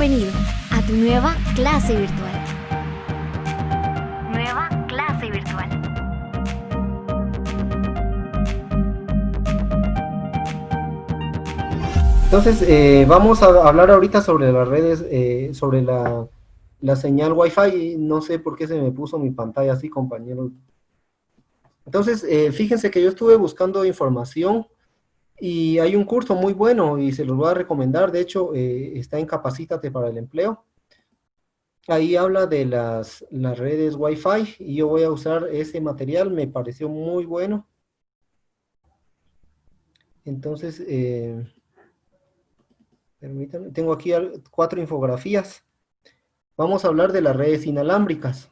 Bienvenido a tu nueva clase virtual. Nueva clase virtual. Entonces, vamos a hablar ahorita sobre las redes, sobre la señal Wi-Fi. No sé por qué se me puso mi pantalla así, compañeros. Entonces, fíjense que yo estuve buscando información y hay un curso muy bueno y se los voy a recomendar. De hecho, está en Capacítate para el Empleo. Ahí habla de las redes Wi-Fi y yo voy a usar ese material. Me pareció muy bueno. Entonces, permítanme, tengo aquí 4 infografías. Vamos a hablar de las redes inalámbricas.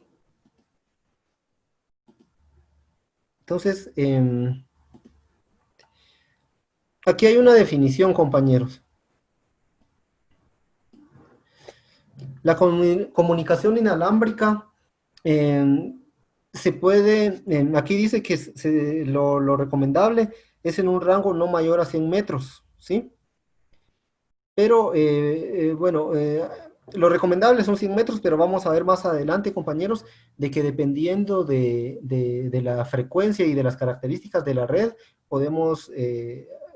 Entonces, aquí hay una definición, compañeros. La comunicación inalámbrica se puede, aquí dice que lo recomendable es en un rango no mayor a 100 metros, ¿sí? Pero, bueno, lo recomendable son 100 metros, pero vamos a ver más adelante, compañeros, de que dependiendo de la frecuencia y de las características de la red, podemos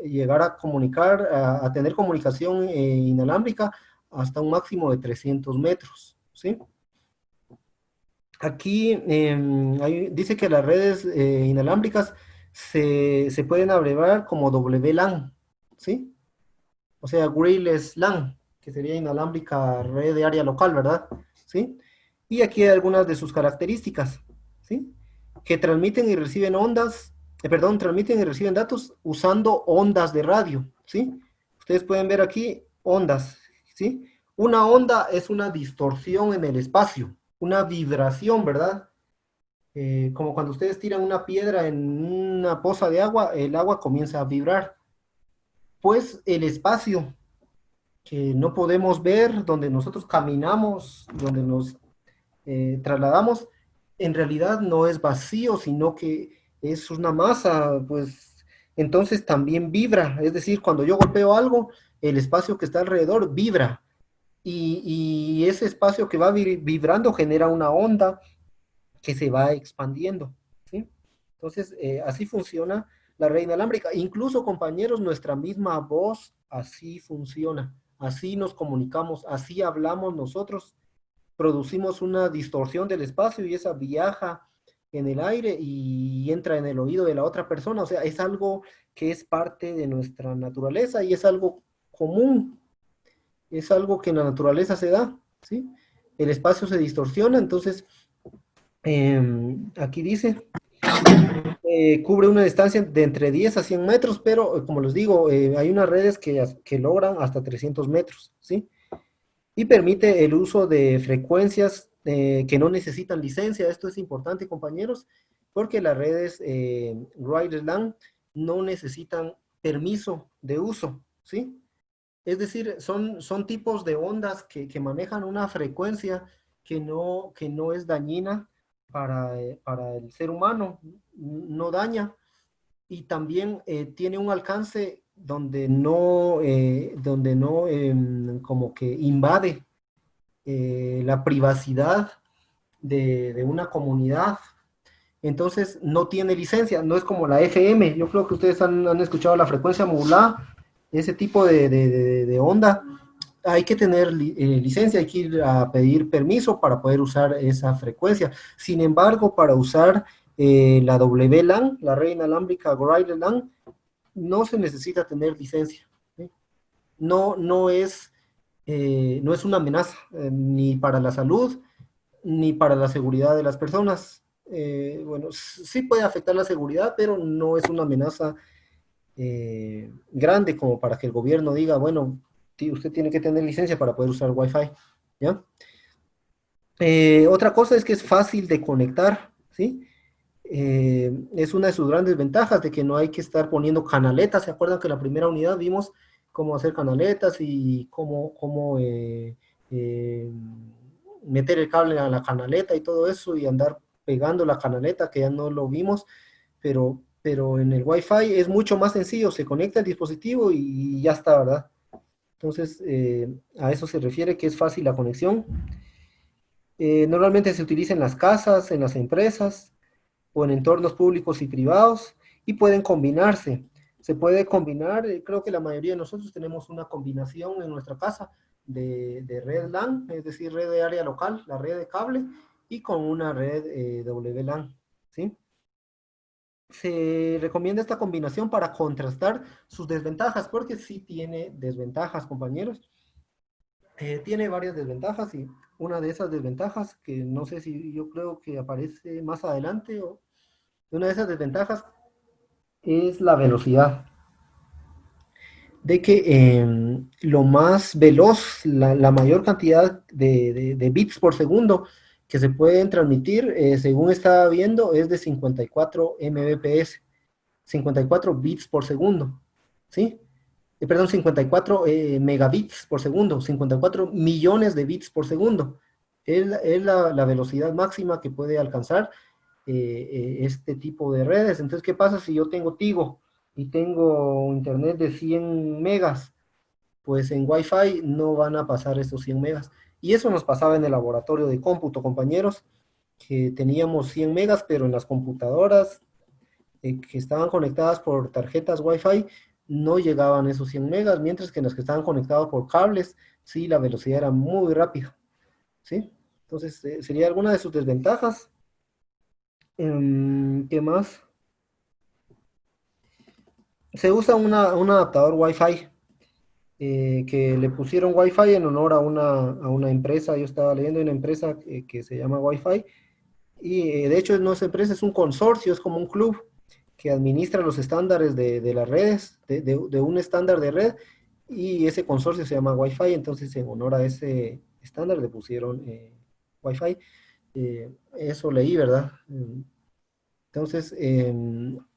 llegar a comunicar, a tener comunicación inalámbrica hasta un máximo de 300 metros, ¿sí? Aquí dice que las redes inalámbricas se pueden abreviar como WLAN, ¿sí? O sea, Wireless LAN, que sería inalámbrica red de área local, ¿verdad? ¿Sí? Y aquí hay algunas de sus características, ¿sí? Que transmiten y reciben ondas, perdón, transmiten y reciben datos usando ondas de radio, ¿sí? Ustedes pueden ver aquí ondas, ¿sí? Una onda es una distorsión en el espacio, una vibración, ¿verdad? Como cuando ustedes tiran una piedra en una poza de agua, el agua comienza a vibrar. Pues el espacio que no podemos ver, donde nosotros caminamos, donde nos trasladamos, en realidad no es vacío, sino que es una masa, pues entonces también vibra, es decir, cuando yo golpeo algo, el espacio que está alrededor vibra, y ese espacio que va vibrando genera una onda que se va expandiendo, ¿sí? Entonces, así funciona la red inalámbrica. Incluso, compañeros, nuestra misma voz así funciona. Así nos comunicamos, así hablamos nosotros. Producimos una distorsión del espacio y esa viaja en el aire y entra en el oído de la otra persona. O sea, es algo que es parte de nuestra naturaleza y es algo común, es algo que en la naturaleza se da, ¿sí? El espacio se distorsiona, entonces aquí dice, cubre una distancia de entre 10 a 100 metros, pero como les digo, hay unas redes que logran hasta 300 metros, ¿sí? Y permite el uso de frecuencias que no necesitan licencia. Esto es importante, compañeros, porque las redes wireless LAN no necesitan permiso de uso, ¿sí? Es decir, son tipos de ondas que manejan una frecuencia que no es dañina para el ser humano, no daña, y también tiene un alcance donde no como que invade la privacidad de una comunidad. Entonces no tiene licencia, no es como la FM. Yo creo que ustedes han escuchado la frecuencia modulada, ese tipo de onda. Hay que tener licencia, hay que ir a pedir permiso para poder usar esa frecuencia. Sin embargo, para usar la WLAN, la red inalámbrica Wireless LAN, no se necesita tener licencia, ¿sí? No es una amenaza ni para la salud ni para la seguridad de las personas. Bueno, sí puede afectar la seguridad, pero no es una amenaza grande como para que el gobierno diga, bueno, usted tiene que tener licencia para poder usar Wi-Fi, ¿ya? Otra cosa es que es fácil de conectar, ¿sí? Es una de sus grandes ventajas de que no hay que estar poniendo canaletas. ¿Se acuerdan que en la primera unidad vimos cómo hacer canaletas y cómo meter el cable a la canaleta y todo eso y andar pegando la canaleta, que ya no lo vimos, pero en el Wi-Fi es mucho más sencillo, se conecta el dispositivo y ya está, ¿verdad? Entonces, a eso se refiere que es fácil la conexión. Normalmente se utiliza en las casas, en las empresas o en entornos públicos y privados y pueden combinarse. Se puede combinar, creo que la mayoría de nosotros tenemos una combinación en nuestra casa de red LAN, es decir, red de área local, la red de cable, y con una red WLAN, ¿sí? Se recomienda esta combinación para contrastar sus desventajas, porque sí tiene desventajas, compañeros. Tiene varias desventajas y una de esas desventajas, que no sé si yo creo que aparece más adelante, o una de esas desventajas es la velocidad. De que lo más veloz, la mayor cantidad de bits por segundo que se pueden transmitir, según estaba viendo, es de 54 Mbps, 54 bits por segundo, ¿sí? Perdón, 54 megabits por segundo, 54 millones de bits por segundo. Es la velocidad máxima que puede alcanzar este tipo de redes. Entonces, ¿qué pasa si yo tengo Tigo y tengo internet de 100 megas? Pues en Wi-Fi no van a pasar esos 100 megas. Y eso nos pasaba en el laboratorio de cómputo, compañeros, que teníamos 100 megas, pero en las computadoras que estaban conectadas por tarjetas Wi-Fi no llegaban esos 100 megas, mientras que en las que estaban conectados por cables, sí, la velocidad era muy rápida, ¿sí? Entonces, sería alguna de sus desventajas. ¿Qué más? Se usa un adaptador Wi-Fi, que le pusieron Wi-Fi en honor a una empresa. Yo estaba leyendo una empresa que se llama Wi-Fi, y de hecho no es empresa, es un consorcio, es como un club que administra los estándares de las redes, de un estándar de red, y ese consorcio se llama Wi-Fi. Entonces en honor a ese estándar le pusieron Wi-Fi. Eso leí, ¿verdad? Entonces,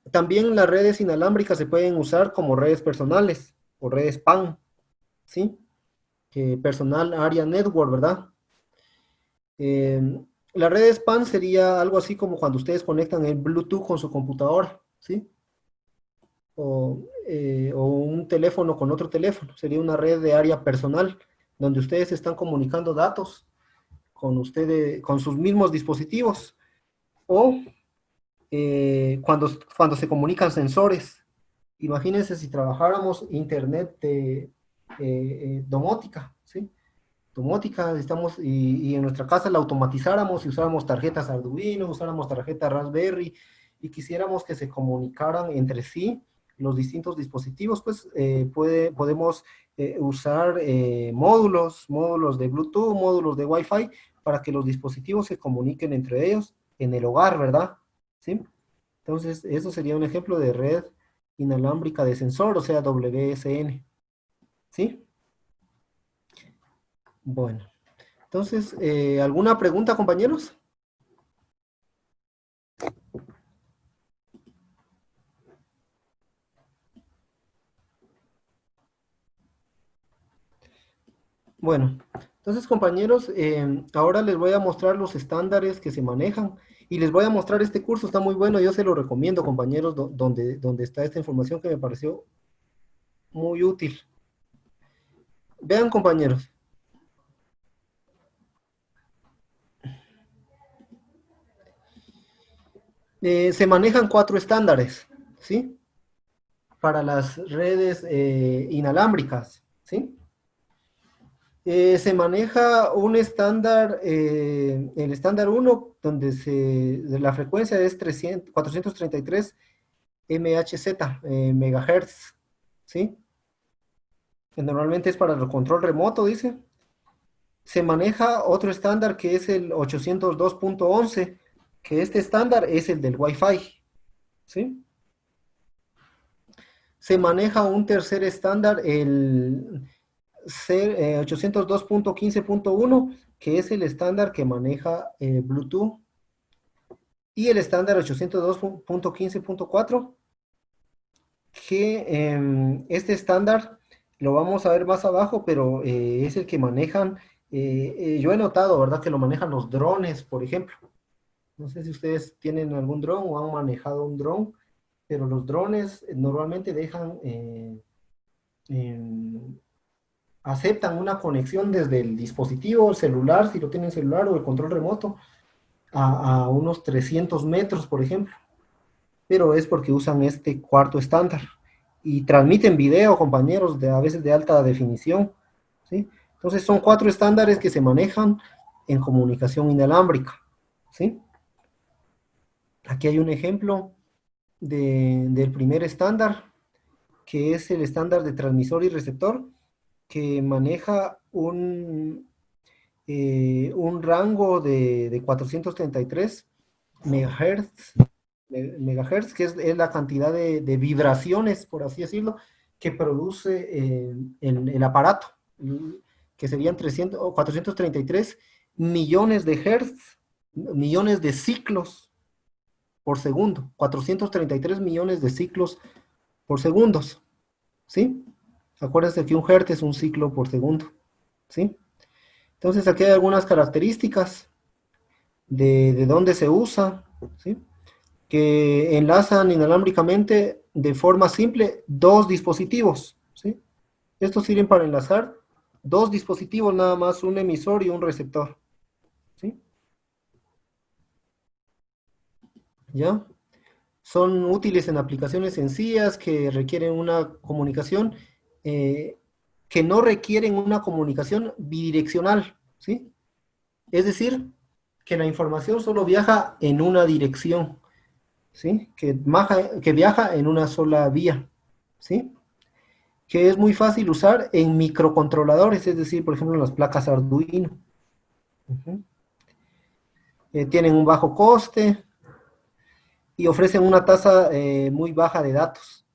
también las redes inalámbricas se pueden usar como redes personales o redes PAN, ¿sí? Personal Area Network, ¿verdad? La red PAN sería algo así como cuando ustedes conectan el Bluetooth con su computadora, ¿sí? O un teléfono con otro teléfono. Sería una red de área personal donde ustedes están comunicando datos con ustedes, con sus mismos dispositivos. O cuando se comunican sensores. Imagínense si trabajáramos internet de domótica, ¿sí? Domótica, y en nuestra casa la automatizáramos y usáramos tarjetas Arduino, usáramos tarjetas Raspberry y quisiéramos que se comunicaran entre sí los distintos dispositivos. Pues podemos usar módulos de Bluetooth, módulos de Wi-Fi, para que los dispositivos se comuniquen entre ellos en el hogar, ¿verdad? ¿Sí? Entonces, eso sería un ejemplo de red inalámbrica de sensor, o sea, WSN. ¿Sí? Bueno. Entonces, ¿alguna pregunta, compañeros? Bueno, entonces, compañeros, ahora les voy a mostrar los estándares que se manejan y les voy a mostrar este curso. Está muy bueno, yo se lo recomiendo, compañeros, donde está esta información que me pareció muy útil. Vean, compañeros, se manejan 4 estándares, ¿sí? Para las redes inalámbricas, ¿sí? Se maneja un estándar, el estándar uno, donde la frecuencia es 433 MHz, megahertz, ¿sí? Que normalmente es para el control remoto, dice. Se maneja otro estándar que es el 802.11, que este estándar es el del Wi-Fi, ¿sí? Se maneja un tercer estándar, el 802.15.1, que es el estándar que maneja Bluetooth, y el estándar 802.15.4, que este estándar lo vamos a ver más abajo, pero es el que manejan, yo he notado, ¿verdad? Que lo manejan los drones, por ejemplo. No sé si ustedes tienen algún dron o han manejado un dron, pero los drones normalmente dejan aceptan una conexión desde el dispositivo, el celular, si lo tienen celular o el control remoto, a unos 300 metros, por ejemplo. Pero es porque usan este cuarto estándar y transmiten video, compañeros, a veces de alta definición, ¿sí? Entonces son 4 estándares que se manejan en comunicación inalámbrica, ¿sí? Aquí hay un ejemplo del primer estándar, que es el estándar de transmisor y receptor, que maneja un rango de 433 megahertz, que es la cantidad de vibraciones, por así decirlo, que produce el aparato, que serían 300, o 433 millones de hertz, millones de ciclos por segundo, 433 millones de ciclos por segundos, ¿sí? Acuérdense que un hertz es un ciclo por segundo, ¿sí? Entonces aquí hay algunas características de dónde se usa, ¿sí? Que enlazan inalámbricamente de forma simple dos dispositivos, ¿sí? Estos sirven para enlazar dos dispositivos nada más, un emisor y un receptor, ¿sí? ¿Ya? Son útiles en aplicaciones sencillas que requieren una comunicación, eh, que no requieren una comunicación bidireccional, ¿sí? Es decir, que la información solo viaja en una dirección, ¿sí? Que viaja en una sola vía, ¿sí? Que es muy fácil usar en microcontroladores, es decir, por ejemplo, en las placas Arduino. Ujú. Tienen un bajo coste y ofrecen una tasa muy baja de datos.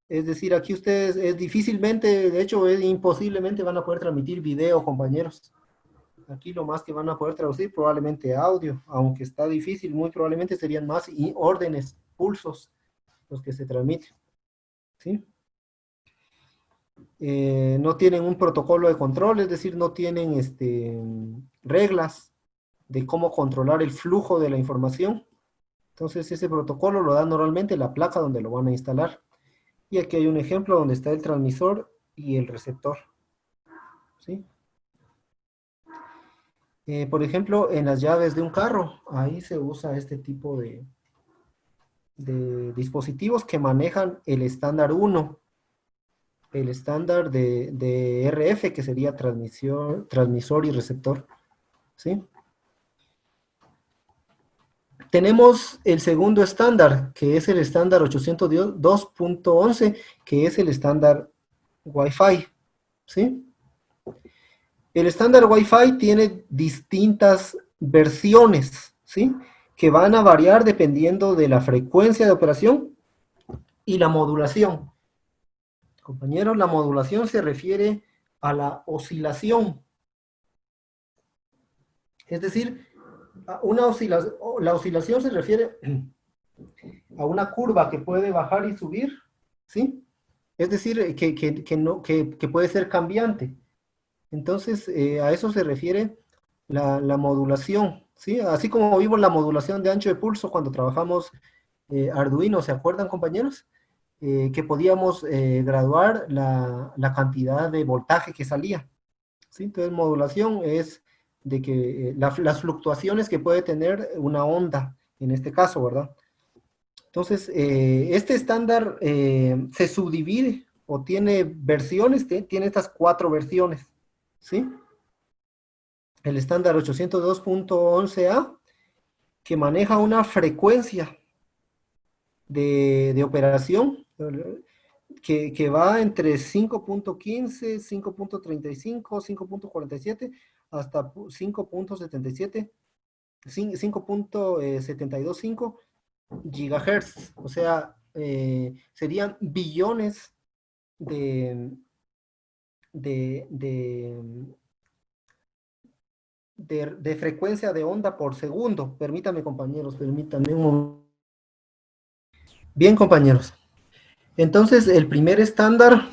Es decir, aquí ustedes difícilmente, de hecho, es imposiblemente van a poder transmitir video, compañeros. Aquí lo más que van a poder traducir probablemente audio, aunque está difícil, muy probablemente serían más órdenes, pulsos, los que se transmiten, ¿sí? No tienen un protocolo de control, es decir, no tienen reglas de cómo controlar el flujo de la información. Entonces ese protocolo lo da normalmente la placa donde lo van a instalar. Y aquí hay un ejemplo donde está el transmisor y el receptor, ¿sí? Por ejemplo, en las llaves de un carro, ahí se usa este tipo de dispositivos que manejan el estándar 1, el estándar de RF, que sería transmisor y receptor, ¿sí? Tenemos el segundo estándar, que es el estándar 802.11, que es el estándar Wi-Fi, ¿sí? El estándar Wi-Fi tiene distintas versiones, ¿sí? Que van a variar dependiendo de la frecuencia de operación y la modulación. Compañeros, la modulación se refiere a la oscilación, es decir, la oscilación se refiere a una curva que puede bajar y subir, ¿sí? Es decir, que puede ser cambiante. Entonces, a eso se refiere la modulación, ¿sí? Así como vimos la modulación de ancho de pulso cuando trabajamos Arduino, ¿se acuerdan, compañeros? Que podíamos graduar la cantidad de voltaje que salía, ¿sí? Entonces, modulación es de que las fluctuaciones que puede tener una onda, en este caso, ¿verdad? Entonces, este estándar se subdivide o tiene versiones, tiene estas 4 versiones, ¿sí? El estándar 802.11a, que maneja una frecuencia de operación que va entre 5.15, 5.35, 5.47 hasta 5.77, 5.725 gigahertz, o sea, serían billones de, de, de, de frecuencia de onda por segundo. Permítanme, compañeros, permítanme un momento. Bien, compañeros. Entonces, el primer estándar,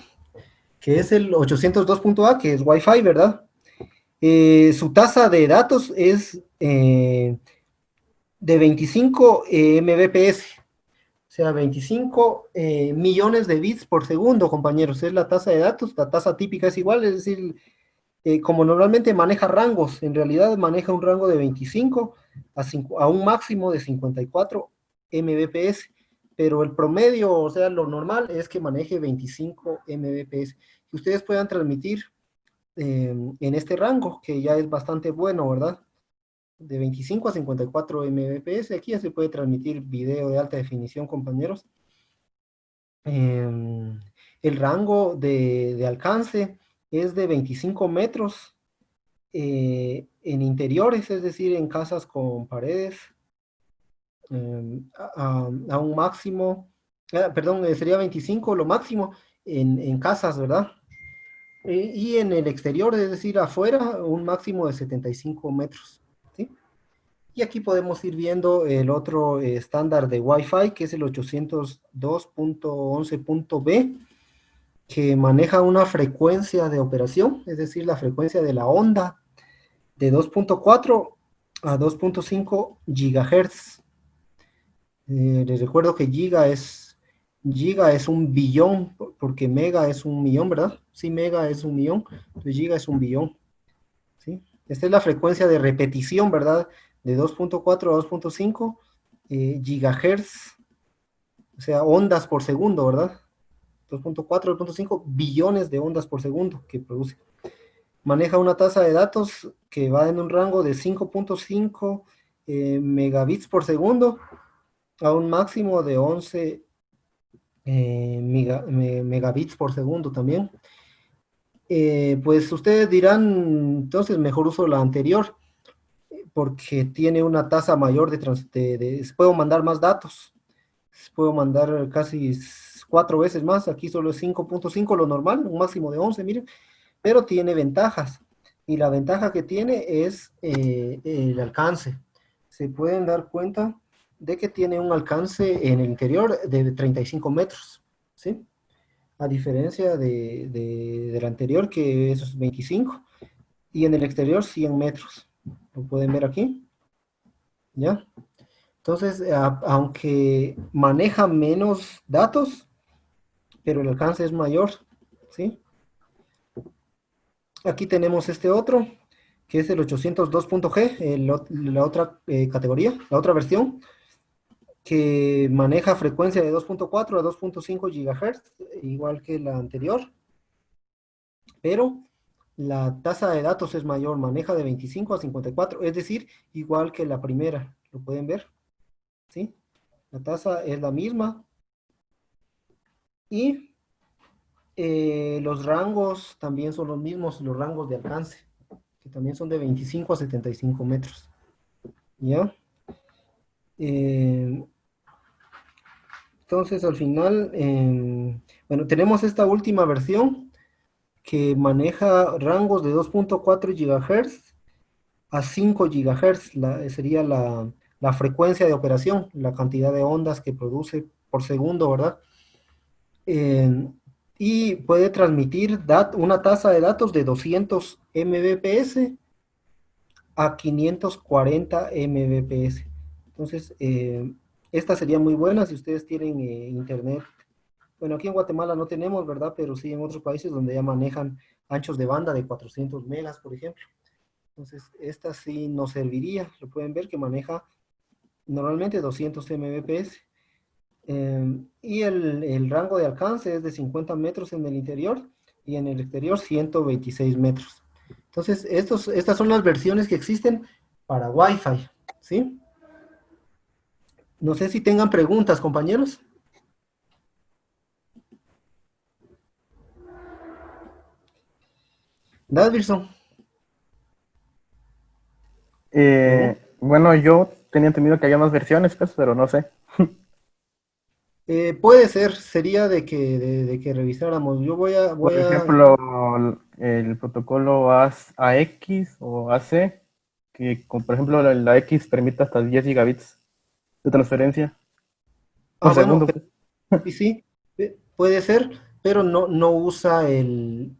que es el 802.a, que es Wi-Fi, ¿verdad? Su tasa de datos es de 25 Mbps. O sea, 25 millones de bits por segundo, compañeros. Es la tasa de datos, la tasa típica es igual, es decir, como normalmente maneja rangos, en realidad maneja un rango de 25 a un máximo de 54 Mbps, pero el promedio, o sea, lo normal es que maneje 25 Mbps, que ustedes puedan transmitir en este rango, que ya es bastante bueno, ¿verdad? De 25 a 54 Mbps, aquí ya se puede transmitir video de alta definición, compañeros. Em, el rango de alcance es de 25 metros en interiores, es decir, en casas con paredes, a un máximo, perdón, sería 25 lo máximo en casas, ¿verdad? Y en el exterior, es decir, afuera, un máximo de 75 metros, ¿sí? Y aquí podemos ir viendo el otro estándar de Wi-Fi, que es el 802.11.b, que maneja una frecuencia de operación, es decir, la frecuencia de la onda de 2.4 a 2.5 gigahertz. Les recuerdo que giga es un billón, porque mega es un millón, ¿verdad? Sí, mega es un millón, entonces giga es un billón, ¿sí? Esta es la frecuencia de repetición, ¿verdad? De 2.4 a 2.5 gigahertz, o sea, ondas por segundo, ¿verdad? 2.4, 2.5 billones de ondas por segundo que produce. Maneja una tasa de datos que va en un rango de 5.5 megabits por segundo a un máximo de 11 megabits por segundo también. Pues ustedes dirán, entonces mejor uso la anterior, porque tiene una tasa mayor puedo mandar más datos, puedo mandar casi 4 veces más, aquí solo es 5.5 lo normal, un máximo de 11, miren, pero tiene ventajas, y la ventaja que tiene es el alcance. Se pueden dar cuenta de que tiene un alcance en el interior de 35 metros, ¿sí? A diferencia del anterior, que es 25, y en el exterior 100 metros. Lo pueden ver aquí, ¿ya? Entonces, aunque maneja menos datos, pero el alcance es mayor, ¿sí? Aquí tenemos este otro, que es el 802.g, la otra categoría, la otra versión, que maneja frecuencia de 2.4 a 2.5 GHz, igual que la anterior, pero la tasa de datos es mayor, maneja de 25 a 54, es decir, igual que la primera, ¿lo pueden ver? ¿Sí? La tasa es la misma y los rangos también son los mismos, los rangos de alcance, que también son de 25 a 75 metros, ¿ya? Eh, entonces, al final, bueno, tenemos esta última versión que maneja rangos de 2.4 GHz a 5 GHz, sería la frecuencia de operación, la cantidad de ondas que produce por segundo, ¿verdad? Eh, y puede transmitir una tasa de datos de 200 Mbps a 540 Mbps. Entonces, esta sería muy buena si ustedes tienen internet. Bueno, aquí en Guatemala no tenemos, ¿verdad? Pero sí en otros países donde ya manejan anchos de banda de 400 megas, por ejemplo. Entonces, esta sí nos serviría. Lo pueden ver que maneja normalmente 200 Mbps. Y el rango de alcance es de 50 metros en el interior y en el exterior 126 metros. Entonces, estas son las versiones que existen para Wi-Fi, ¿sí? No sé si tengan preguntas, compañeros. Davidson. ¿No? Bueno, yo tenía entendido que había más versiones, pues, pero no sé. Puede ser, sería de que revisáramos. Yo Por ejemplo, el protocolo AX o AC, que por ejemplo la X permite hasta 10 gigabits de transferencia por Bueno, segundo, pues. sí, sí, puede ser, pero no usa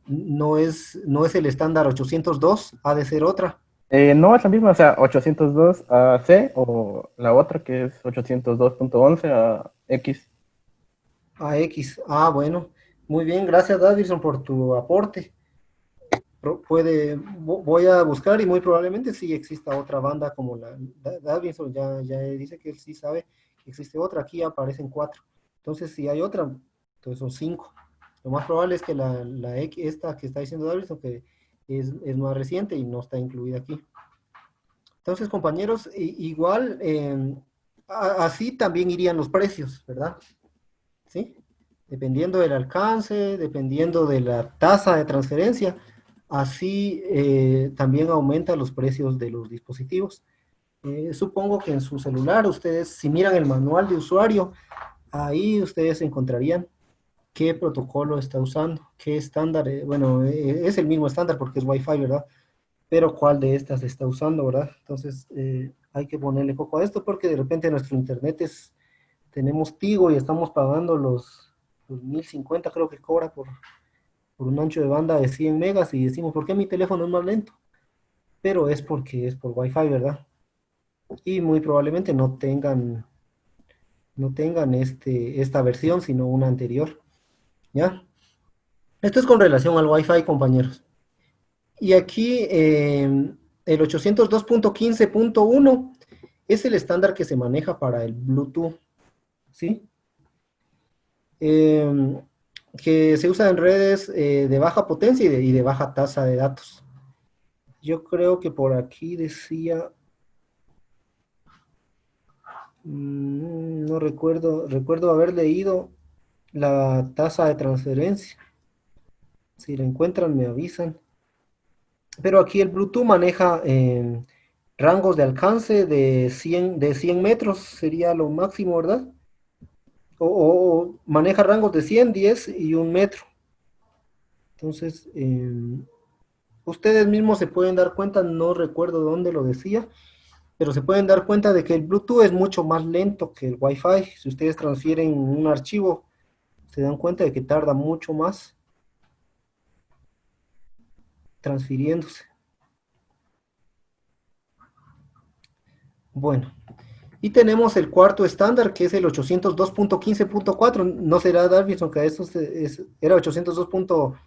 no es el estándar 802, ha de ser otra. No es la misma, o sea, 802 AC o la otra que es 802.11 a X. AX. Ah, bueno. Muy bien, gracias Davidson por tu aporte. Voy a buscar y muy probablemente sí exista otra banda como Davidson, ya dice que él sí sabe que existe otra, aquí aparecen cuatro. Entonces, si hay otra, entonces son cinco. Lo más probable es que la X, esta que está diciendo Davidson, que es más reciente y no está incluida aquí. Entonces, compañeros, igual, así también irían los precios, ¿verdad? ¿Sí? Dependiendo del alcance, dependiendo de la tasa de transferencia, así también aumenta los precios de los dispositivos. Supongo que en su celular, ustedes, si miran el manual de usuario, ahí ustedes encontrarían qué protocolo está usando, qué estándar, bueno, es el mismo estándar porque es Wi-Fi, ¿verdad? Pero cuál de estas está usando, ¿verdad? Entonces, hay que ponerle foco a esto porque de repente nuestro internet tenemos Tigo y estamos pagando los 1050, creo que cobra por un ancho de banda de 100 megas y decimos, ¿por qué mi teléfono es más lento? Pero es porque es por Wi-Fi, ¿verdad? Y muy probablemente no tengan esta versión, sino una anterior, ¿ya? Esto es con relación al Wi-Fi, compañeros. Y aquí el 802.15.1 es el estándar que se maneja para el Bluetooth, ¿sí? Eh, que se usa en redes de baja potencia y de baja tasa de datos. Yo creo que por aquí decía, no recuerdo haber leído la tasa de transferencia. Si la encuentran, me avisan. Pero aquí el Bluetooth maneja rangos de alcance de 100 metros, sería lo máximo, ¿verdad? O maneja rangos de 100, 10 y 1 metro. Entonces, ustedes mismos se pueden dar cuenta, no recuerdo dónde lo decía, pero se pueden dar cuenta de que el Bluetooth es mucho más lento que el Wi-Fi. Si ustedes transfieren un archivo, se dan cuenta de que tarda mucho más transfiriéndose. Bueno, y tenemos el cuarto estándar, que es el 802.15.4. No será Davidson, que eso era 802.11,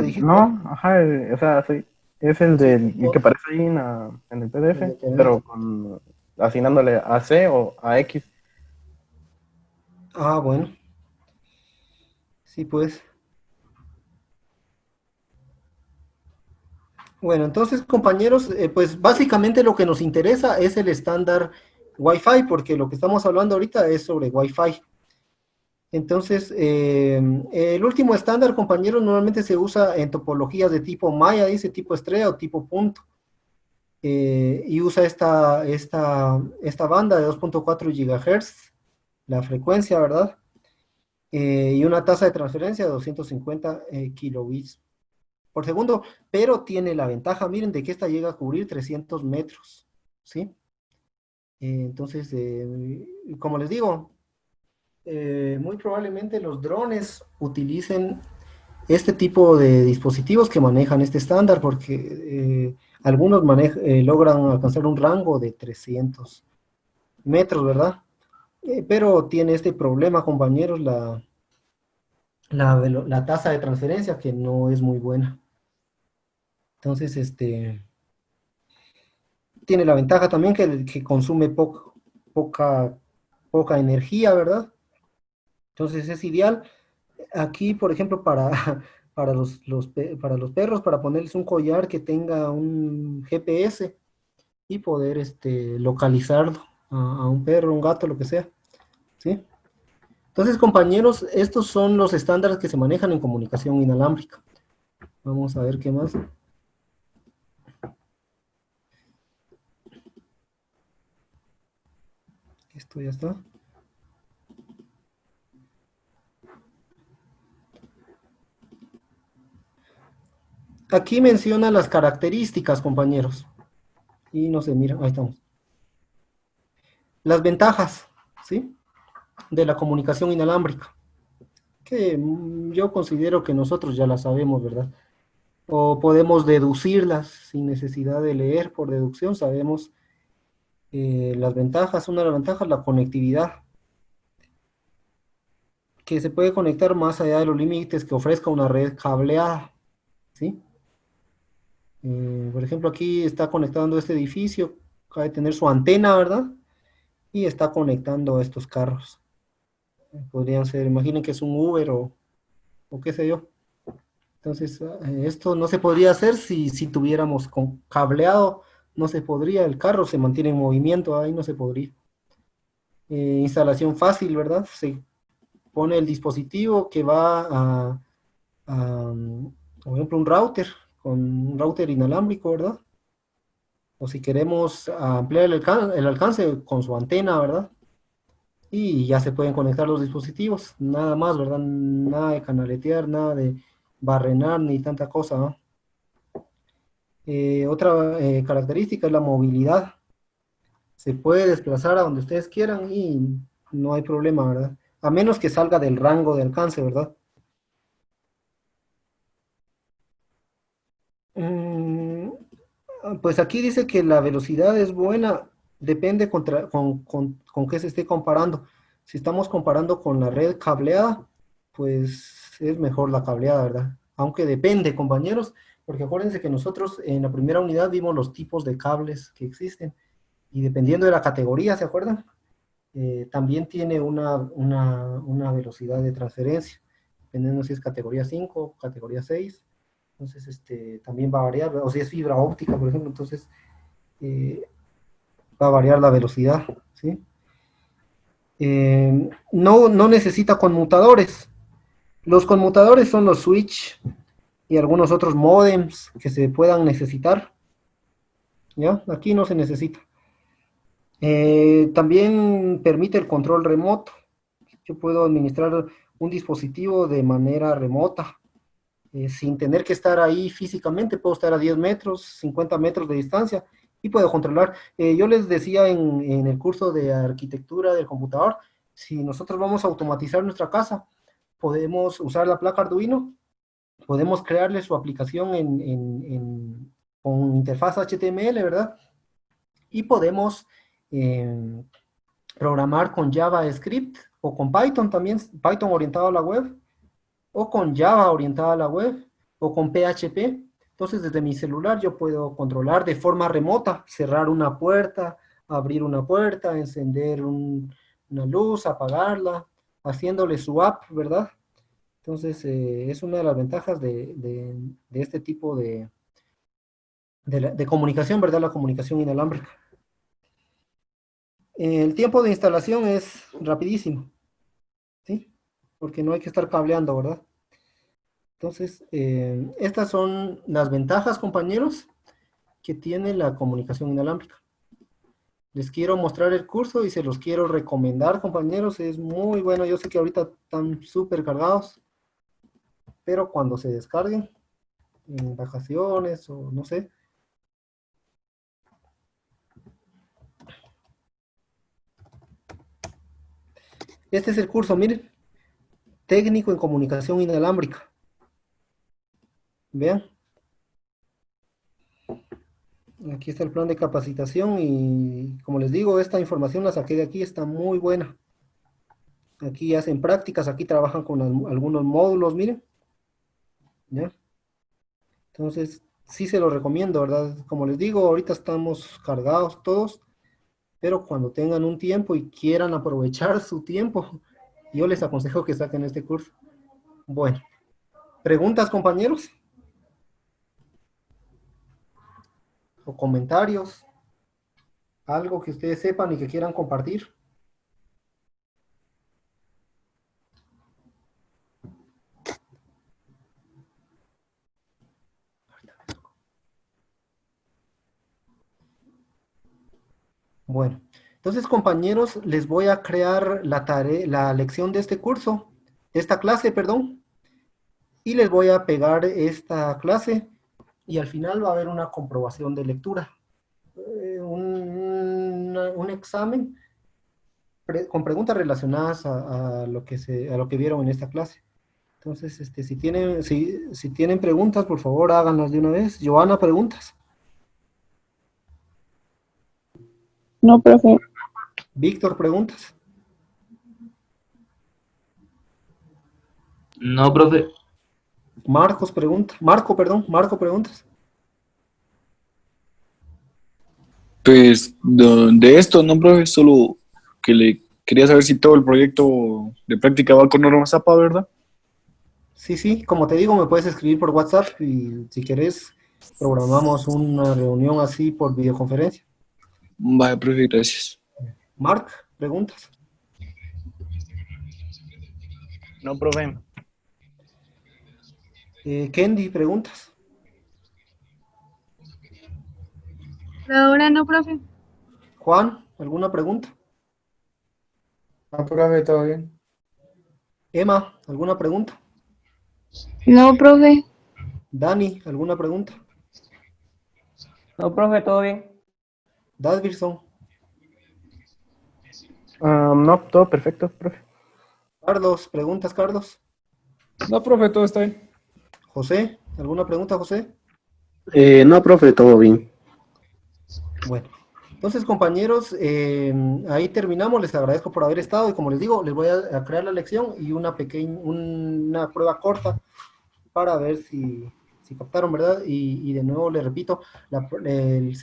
dijiste, ¿verdad? No, ajá, o sea, sí, es el, Sí, el que aparece ahí en el el de PDF, Internet. pero asignándole a C o a X. Ah, bueno, sí, pues. Bueno, entonces, compañeros, pues básicamente lo que nos interesa es el estándar Wi-Fi, porque lo que estamos hablando ahorita es sobre Wi-Fi. Entonces, el último estándar, compañeros, normalmente se usa en topologías de tipo Maya, dice tipo estrella o tipo punto, y usa esta banda de 2.4 GHz, la frecuencia, ¿verdad? Y una tasa de transferencia de 250 kilobits por segundo, pero tiene la ventaja, miren, de que esta llega a cubrir 300 metros, ¿sí? Entonces, como les digo, muy probablemente los drones utilicen este tipo de dispositivos que manejan este estándar, porque algunos logran alcanzar un rango de 300 metros, ¿verdad? Pero tiene este problema, compañeros, la tasa de transferencia que no es muy buena. Entonces, tiene la ventaja también que consume poca, poca energía, ¿verdad? Entonces es ideal. Aquí, por ejemplo, para los perros, para ponerles un collar que tenga un GPS y poder localizarlo a un perro, un gato, lo que sea, ¿sí? Entonces, compañeros, estos son los estándares que se manejan en comunicación inalámbrica. Vamos a ver qué más. Esto ya está. Aquí menciona las características, compañeros. Y no sé, mira, ahí estamos. Las ventajas, ¿sí? De la comunicación inalámbrica, que yo considero que nosotros ya las sabemos, ¿verdad? O podemos deducirlas sin necesidad de leer por deducción, sabemos las ventajas. Una de las ventajas, la conectividad. que se puede conectar más allá de los límites que ofrezca una red cableada, ¿sí? Por ejemplo, aquí está conectando este edificio, acaba de tener su antena, ¿verdad? Y está conectando estos carros. Podrían ser, imaginen que es un Uber o qué sé yo. Entonces, esto no se podría hacer si tuviéramos con cableado, no se podría, el carro se mantiene en movimiento, ahí no se podría. Instalación fácil, ¿verdad? Se pone el dispositivo que va por ejemplo, un router, con un router inalámbrico, ¿verdad? O si queremos ampliar el alcance con su antena, ¿verdad? Y ya se pueden conectar los dispositivos, nada más, ¿verdad? Nada de canaletear, nada de barrenar, ni tanta cosa, ¿no? Otra característica es la movilidad. Se puede desplazar a donde ustedes quieran y no hay problema, ¿verdad? A menos que salga del rango de alcance, ¿verdad? Mm, pues aquí dice que la velocidad es buena, depende con qué se esté comparando. Si estamos comparando con la red cableada, pues es mejor la cableada, ¿verdad? Aunque depende, compañeros, porque acuérdense que nosotros en la primera unidad vimos los tipos de cables que existen y dependiendo de la categoría, ¿se acuerdan? También tiene una velocidad de transferencia, dependiendo si es categoría 5 categoría 6. Entonces, también va a variar, o si es fibra óptica, por ejemplo, entonces eh, va a variar la velocidad, ¿sí? No necesita conmutadores. Los conmutadores son los switch y algunos otros modems que se puedan necesitar, ¿ya? Aquí no se necesita. También permite el control remoto. Yo puedo administrar un dispositivo de manera remota, sin tener que estar ahí físicamente, puedo estar a 10 metros, 50 metros de distancia y puedo controlar. Yo les decía en el curso de arquitectura del computador, si nosotros vamos a automatizar nuestra casa, podemos usar la placa Arduino, podemos crearle su aplicación con interfaz HTML, ¿verdad? Y podemos eh, programar con JavaScript o con Python también, Python orientado a la web, o con Java orientada a la web, o con PHP. Entonces, desde mi celular yo puedo controlar de forma remota, cerrar una puerta, abrir una puerta, encender una luz, apagarla, haciéndole su app, ¿verdad? Entonces, es una de las ventajas de este tipo de comunicación, ¿verdad? La comunicación inalámbrica. El tiempo de instalación es rapidísimo, ¿sí? Porque no hay que estar cableando, ¿verdad? Entonces, estas son las ventajas, compañeros, que tiene la comunicación inalámbrica. Les quiero mostrar el curso y se los quiero recomendar, compañeros. Es muy bueno. Yo sé que ahorita están súper cargados, pero cuando se descarguen, en vacaciones o no sé. Este es el curso, miren, técnico en comunicación inalámbrica. Vean, aquí está el plan de capacitación y como les digo, esta información la saqué de aquí, está muy buena. Aquí hacen prácticas, aquí trabajan con algunos módulos, miren, ¿ya? Entonces, sí se lo recomiendo, ¿verdad? Como les digo, ahorita estamos cargados todos, pero cuando tengan un tiempo y quieran aprovechar su tiempo, yo les aconsejo que saquen este curso. Bueno, ¿preguntas, compañeros? ¿O comentarios? ¿Algo que ustedes sepan y que quieran compartir? Bueno, entonces, compañeros, les voy a crear la tarea, la lección de este curso, de esta clase, perdón, y les voy a pegar esta clase y al final va a haber una comprobación de lectura, un examen con preguntas relacionadas a lo a lo que vieron en esta clase. Entonces, si tienen preguntas, por favor, háganlas de una vez. Joana, preguntas. No, profe. Víctor, preguntas. No, profe. Marco preguntas. Pues de esto, no, profe, solo que le quería saber si todo el proyecto de práctica va con normas APA, ¿verdad? Sí, como te digo, me puedes escribir por WhatsApp y si quieres programamos una reunión así por videoconferencia. Vaya, profe, gracias. Marc, preguntas. No, profe. Kendi, preguntas. Por ahora no, profe. Juan, ¿alguna pregunta? No, profe, todo bien. Emma, ¿alguna pregunta? No, profe. Dani, ¿alguna pregunta? No, profe, todo bien. Dadvirson, No, todo perfecto, profe. Carlos, ¿preguntas, Carlos? No, profe, todo está bien. José, ¿alguna pregunta, José? No, profe, todo bien. Bueno, entonces compañeros, ahí terminamos, les agradezco por haber estado y como les digo, les voy a crear la lección y una prueba corta para ver si captaron, ¿verdad? Y de nuevo les repito, el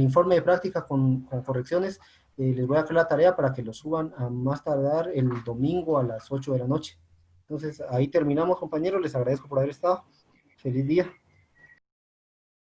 informe de práctica con correcciones, les voy a crear la tarea para que lo suban a más tardar el domingo a las 8 de la noche. Entonces ahí terminamos compañeros, les agradezco por haber estado. Feliz día.